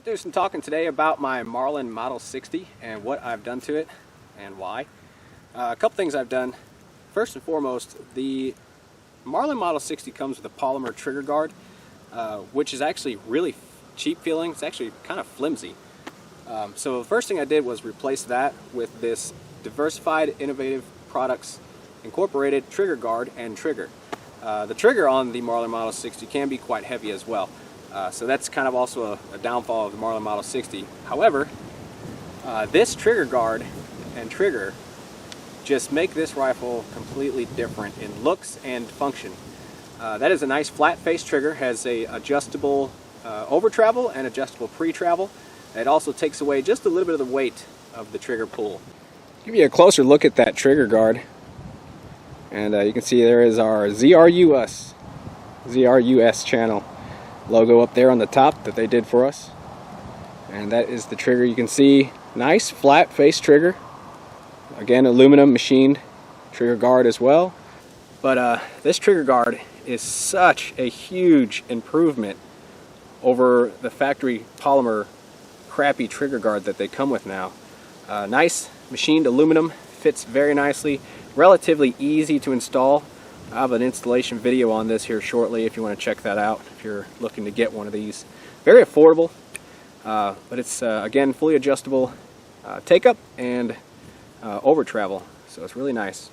Do some talking today about my Marlin Model 60 and what I've done to it and why. A couple things I've done. First and foremost, the Marlin Model 60 comes with a polymer trigger guard, which is actually really cheap feeling. It's actually kind of flimsy. So the first thing I did was replace that with this Diversified Innovative Products Incorporated trigger guard and trigger. The trigger on the Marlin Model 60 can be quite heavy as well. So that's kind of also a downfall of the Marlin Model 60. However, this trigger guard and trigger just make this rifle completely different in looks and function. That is a nice flat face trigger, has a adjustable over travel and adjustable pre-travel. It also takes away just a little bit of the weight of the trigger pull. Give you a closer look at that trigger guard, and you can see there is our ZRUS channel logo up there on the top that they did for us, and that is the trigger. You can see nice flat face trigger, again aluminum machined trigger guard as well, but this trigger guard is such a huge improvement over the factory polymer crappy trigger guard that they come with now. Nice machined aluminum, fits very nicely, relatively easy to install. I have an installation video on this here shortly if you want to check that out if you're looking to get one of these. Very affordable, but it's again fully adjustable take up and over travel, so it's really nice.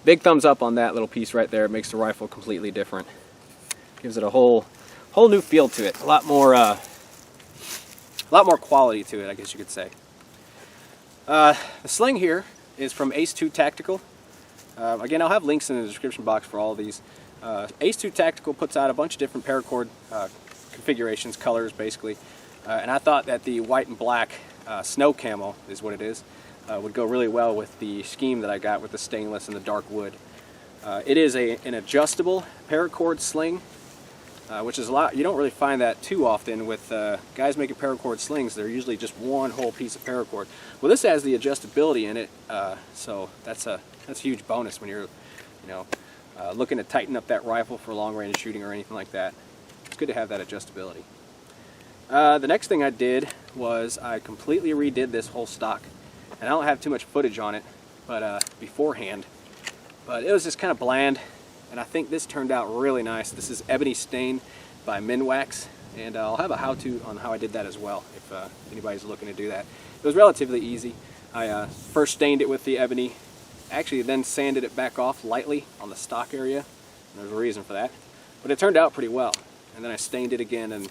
Big thumbs up on that little piece right there. It makes the rifle completely different. Gives it a whole new feel to it. A lot more quality to it, I guess you could say. The sling here is from Ace2 Tactical. Again, I'll have links in the description box for all of these. Ace2 Tactical puts out a bunch of different paracord configurations, colors basically, and I thought that the white and black snow camo is what it is, would go really well with the scheme that I got with the stainless and the dark wood. It is an adjustable paracord sling, which is a lot. You don't really find that too often with guys making paracord slings. They're usually just one whole piece of paracord. Well, this has the adjustability in it, so that's a huge bonus when you're, looking to tighten up that rifle for long-range shooting or anything like that. It's good to have that adjustability. The next thing I did was I completely redid this whole stock, and I don't have too much footage on it, but beforehand. But it was just kind of bland, and I think this turned out really nice. This is Ebony Stain by Minwax, and I'll have a how-to on how I did that as well if anybody's looking to do that. It was relatively easy. I first stained it with the ebony, actually then sanded it back off lightly on the stock area. There's a reason for that, but it turned out pretty well. And then I stained it again and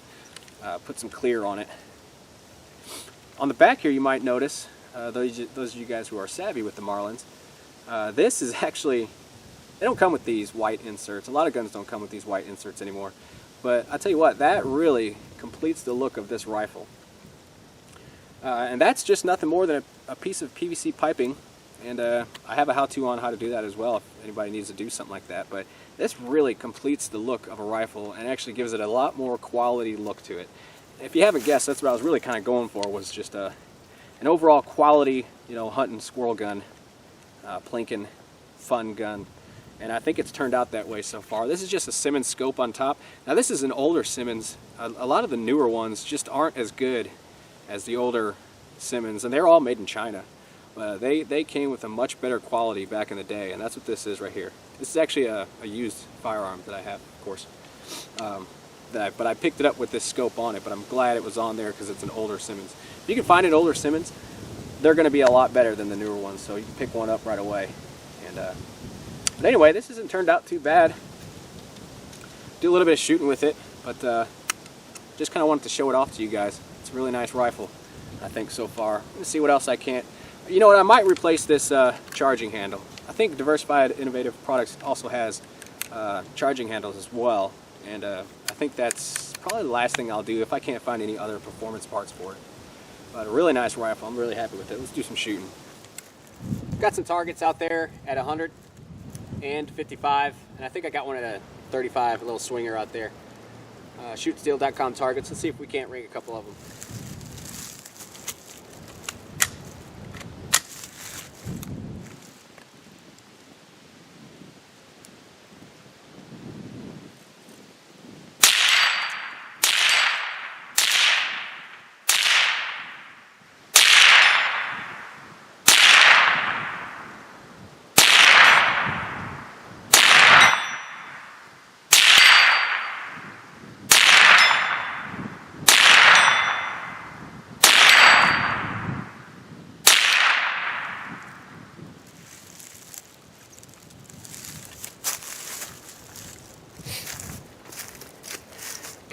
put some clear on it. On the back here you might notice, those of you guys who are savvy with the Marlins, this is actually, they don't come with these white inserts. A lot of guns don't come with these white inserts anymore. But I tell you what, that really completes the look of this rifle. And that's just nothing more than a piece of PVC piping, and I have a how-to on how to do that as well if anybody needs to do something like that. But this really completes the look of a rifle and actually gives it a lot more quality look to it. If you haven't guessed, that's what I was really kind of going for, was just an overall quality, hunting squirrel gun, plinking fun gun. And I think it's turned out that way so far. This is just a Simmons scope on top. Now this is an older Simmons. A lot of the newer ones just aren't as good as the older Simmons, and they're all made in China. They came with a much better quality back in the day, and that's what this is right here. This is actually a used firearm that I have, of course. But I picked it up with this scope on it, but I'm glad it was on there because it's an older Simmons. If you can find an older Simmons, they're going to be a lot better than the newer ones, so you can pick one up right away. But anyway, this hasn't turned out too bad. Do a little bit of shooting with it, but just kind of wanted to show it off to you guys. It's a really nice rifle, I think, so far. Let's see what else I can't. You know what, I might replace this charging handle. I think Diversified Innovative Products also has charging handles as well, and I think that's probably the last thing I'll do if I can't find any other performance parts for it. But a really nice rifle. I'm really happy with it. Let's do some shooting. Got some targets out there at 100 and 55, and I think I got one at a 35, a little swinger out there. Shootsteel.com targets. Let's see if we can't ring a couple of them.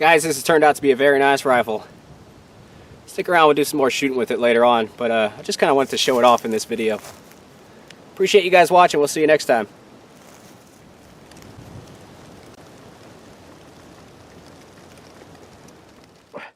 Guys, this has turned out to be a very nice rifle. Stick around, we'll do some more shooting with it later on, but I just kind of wanted to show it off in this video. Appreciate you guys watching. We'll see you next time.